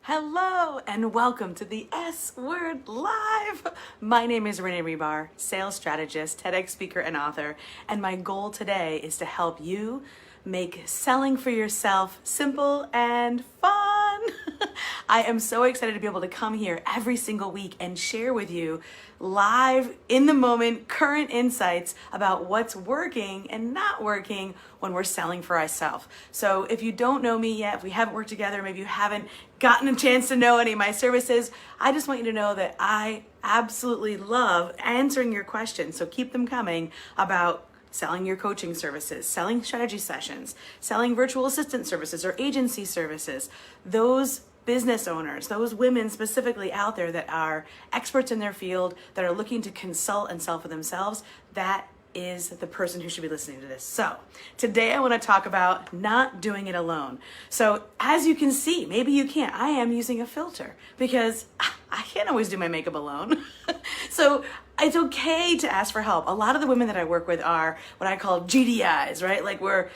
Hello and welcome to the S Word Live. My name is Renee Rebar, sales strategist, TEDx speaker, and author. And my goal today is to help you make selling for yourself simple and fun. I am so excited to be able to come here every single week and share with you live, in the moment, current insights about what's working and not working when we're selling for ourselves. So if you don't know me yet, if we haven't worked together, maybe you haven't gotten a chance to know any of my services, I just want you to know that I absolutely love answering your questions. So keep them coming about selling your coaching services, selling strategy sessions, selling virtual assistant services or agency services. Those business owners, those women specifically out there that are experts in their field, that are looking to consult and sell for themselves, that is the person who should be listening to this. So today I want to talk about not doing it alone. So as you can see, maybe you can't, I am using a filter because I can't always do my makeup alone. So it's okay to ask for help. A lot of the women that I work with are what I call GDIs, right? Like we're,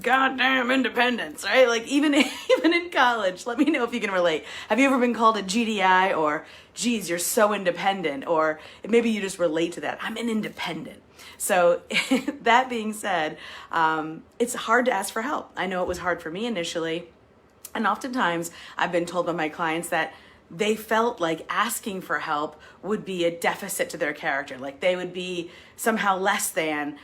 goddamn independents, right? Like even in college, let me know if you can relate. Have you ever been called a GDI or, geez, you're so independent? Or maybe you just relate to that. I'm an independent. So that being said, it's hard to ask for help. I know it was hard for me initially. And oftentimes I've been told by my clients that they felt like asking for help would be a deficit to their character. Like they would be somehow less than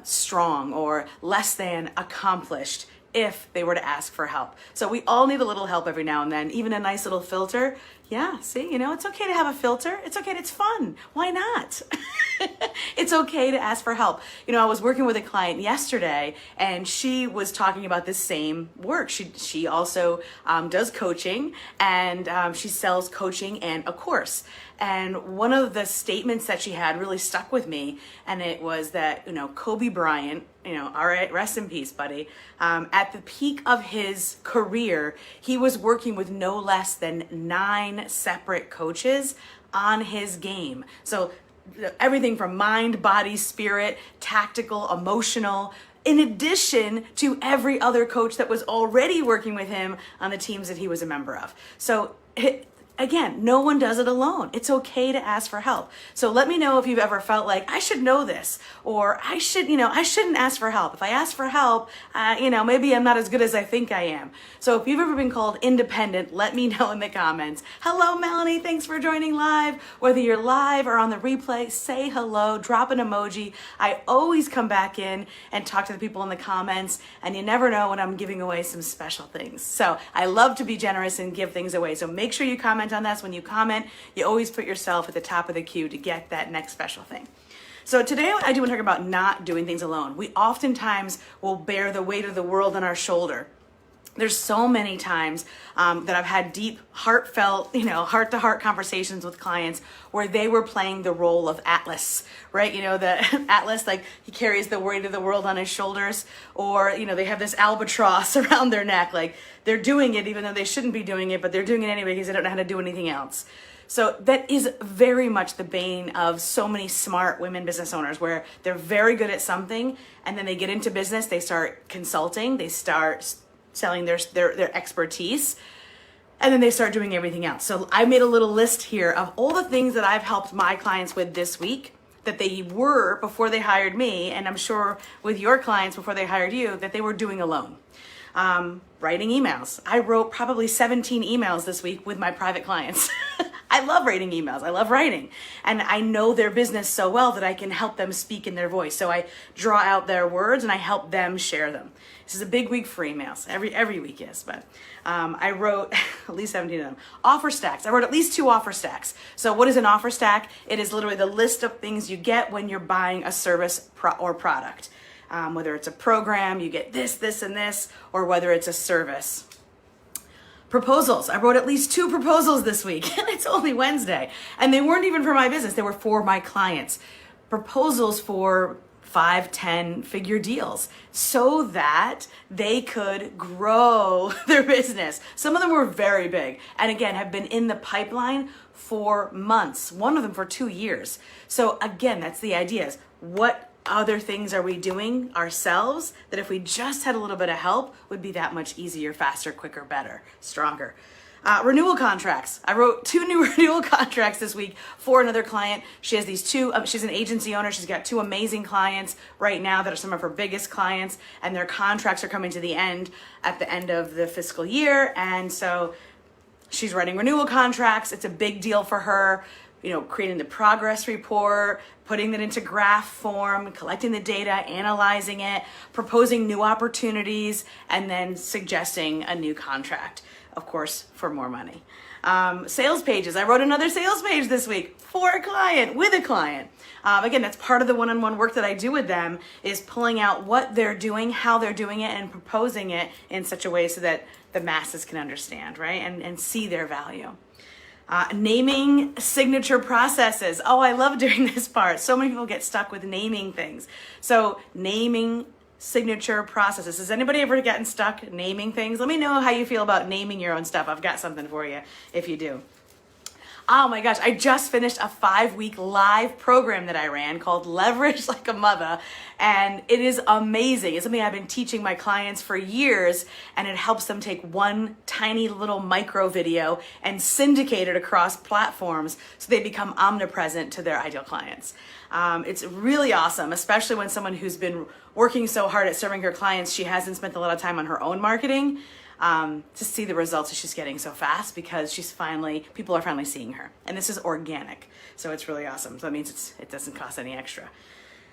strong or less than accomplished if they were to ask for help. So we all need a little help every now and then, even a nice little filter. Yeah, see, it's okay to have a filter. It's okay, it's fun. Why not? It's okay to ask for help. I was working with a client yesterday and she was talking about this same work. She also does coaching and she sells coaching and a course. And one of the statements that she had really stuck with me, and it was that, Kobe Bryant, all right, rest in peace, buddy. At the peak of his career, he was working with no less than 9 separate coaches on his game. So everything from mind, body, spirit, tactical, emotional, in addition to every other coach that was already working with him on the teams that he was a member of. So again, no one does it alone. It's okay to ask for help. So let me know if you've ever felt like I should know this, or I shouldn't ask for help. If I ask for help, maybe I'm not as good as I think I am. So if you've ever been called independent, let me know in the comments. Hello, Melanie. Thanks for joining live. Whether you're live or on the replay, say hello, drop an emoji. I always come back in and talk to the people in the comments, and you never know when I'm giving away some special things. So I love to be generous and give things away. So make sure you comment on that. When you comment, you always put yourself at the top of the queue to get that next special thing. So today I do want to talk about not doing things alone. We oftentimes will bear the weight of the world on our shoulder. There's so many times that I've had deep, heartfelt, heart-to-heart conversations with clients where they were playing the role of Atlas, right? The Atlas, like he carries the weight of the world on his shoulders, or, they have this albatross around their neck, like they're doing it even though they shouldn't be doing it, but they're doing it anyway because they don't know how to do anything else. So that is very much the bane of so many smart women business owners, where they're very good at something and then they get into business, they start consulting, they start selling their expertise, and then they start doing everything else. So I made a little list here of all the things that I've helped my clients with this week that they were before they hired me, and I'm sure with your clients before they hired you, that they were doing alone. Writing emails. I wrote probably 17 emails this week with my private clients. I love writing emails. I love writing. And I know their business so well that I can help them speak in their voice. So I draw out their words and I help them share them. This is a big week for emails. Every week is, but I wrote at least 17 of them. Offer stacks. I wrote at least 2 offer stacks. So what is an offer stack? It is literally the list of things you get when you're buying a service or product. Whether it's a program, you get this, this, and this, or whether it's a service. Proposals. I wrote at least 2 proposals this week, and it's only Wednesday. And they weren't even for my business, they were for my clients. Proposals for 5, 10 figure deals so that they could grow their business. Some of them were very big, and again, have been in the pipeline for months, one of them for 2 years. So again, that's the idea, is what other things are we doing ourselves that if we just had a little bit of help would be that much easier, faster, quicker, better, stronger. Renewal contracts. I wrote 2 new renewal contracts this week for another client. She has these 2, she's an agency owner. She's got 2 amazing clients right now that are some of her biggest clients, and their contracts are coming to the end at the end of the fiscal year. And so she's writing renewal contracts. It's a big deal for her, creating the progress report, putting it into graph form, collecting the data, analyzing it, proposing new opportunities, and then suggesting a new contract, of course, for more money. Sales pages. I wrote another sales page this week for a client, with a client. Again, that's part of the one-on-one work that I do with them, is pulling out what they're doing, how they're doing it, and proposing it in such a way so that the masses can understand, right? And see their value. Naming signature processes. Oh, I love doing this part. So many people get stuck with naming things. So naming signature processes. Has anybody ever gotten stuck naming things? Let me know how you feel about naming your own stuff. I've got something for you if you do. Oh my gosh, I just finished a 5-week live program that I ran called Leverage Like a Mother, and it is amazing. It's something I've been teaching my clients for years, and it helps them take one tiny little micro video and syndicate it across platforms so they become omnipresent to their ideal clients. It's really awesome, especially when someone who's been working so hard at serving her clients, she hasn't spent a lot of time on her own marketing. To see the results that she's getting so fast, because people are finally seeing her, and this is organic, so it's really awesome. So that means it doesn't cost any extra.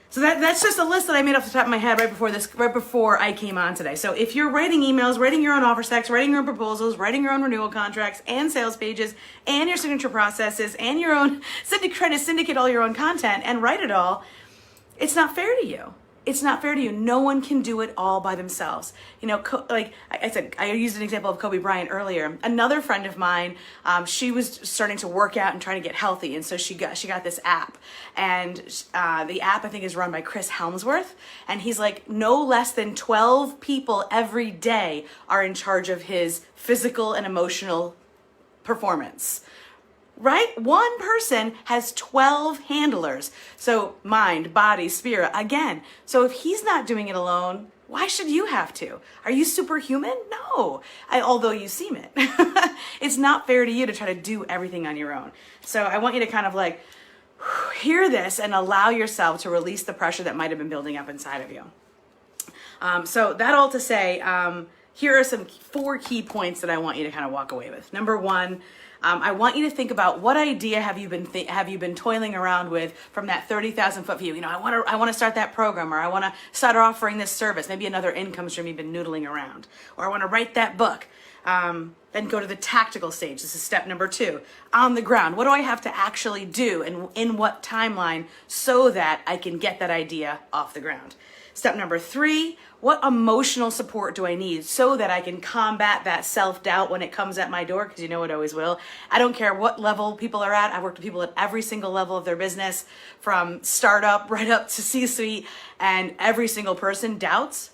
So that's just a list that I made off the top of my head right before I came on today. So if you're writing emails, writing your own offer stacks, writing your own proposals, writing your own renewal contracts and sales pages and your signature processes and your own trying to syndicate all your own content and write it all, it's not fair to you. It's not fair to you. No one can do it all by themselves. Like I said, I used an example of Kobe Bryant earlier. Another friend of mine, she was starting to work out and trying to get healthy, and so she got this app, and the app I think is run by Chris Helmsworth, and he's like, no less than 12 people every day are in charge of his physical and emotional performance. Right? One person has 12 handlers. So mind, body, spirit, again. So if he's not doing it alone, why should you have to? Are you superhuman? No. Although you seem it. It's not fair to you to try to do everything on your own. So I want you to kind of like hear this and allow yourself to release the pressure that might have been building up inside of you. So that all to say, here are some 4 key points that I want you to kind of walk away with. Number 1, I want you to think about what idea have you been toiling around with from that 30,000 foot view. I want to start that program, or I want to start offering this service, maybe another income stream you've been noodling around, or I want to write that book. Then go to the tactical stage. This is step number 2. On the ground, what do I have to actually do, and in what timeline, so that I can get that idea off the ground? Step number 3, what emotional support do I need so that I can combat that self-doubt when it comes at my door? Because you know it always will. I don't care what level people are at. I've worked with people at every single level of their business, from startup right up to C-suite, and every single person doubts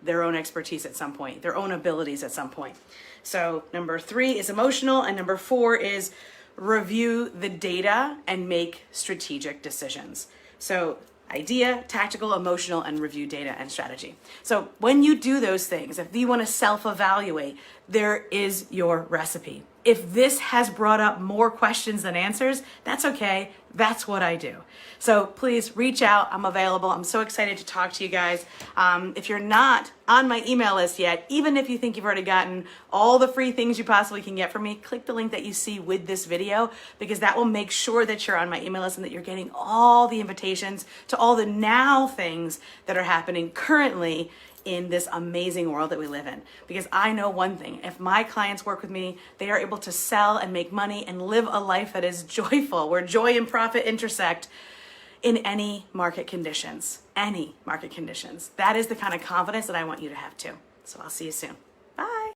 their own expertise at some point, their own abilities at some point. So number 3 is emotional, and number 4 is review the data and make strategic decisions. So idea, tactical, emotional, and review data and strategy. So when you do those things, if you want to self-evaluate, there is your recipe. If this has brought up more questions than answers, that's okay. That's what I do. So please reach out. I'm available. I'm so excited to talk to you guys. If you're not on my email list yet, even if you think you've already gotten all the free things you possibly can get from me, click the link that you see with this video, because that will make sure that you're on my email list and that you're getting all the invitations to all the now things that are happening currently in this amazing world that we live in. Because I know one thing, if my clients work with me, they are able to sell and make money and live a life that is joyful, where joy and profit intersect in any market conditions. Any market conditions. That is the kind of confidence that I want you to have too. So I'll see you soon.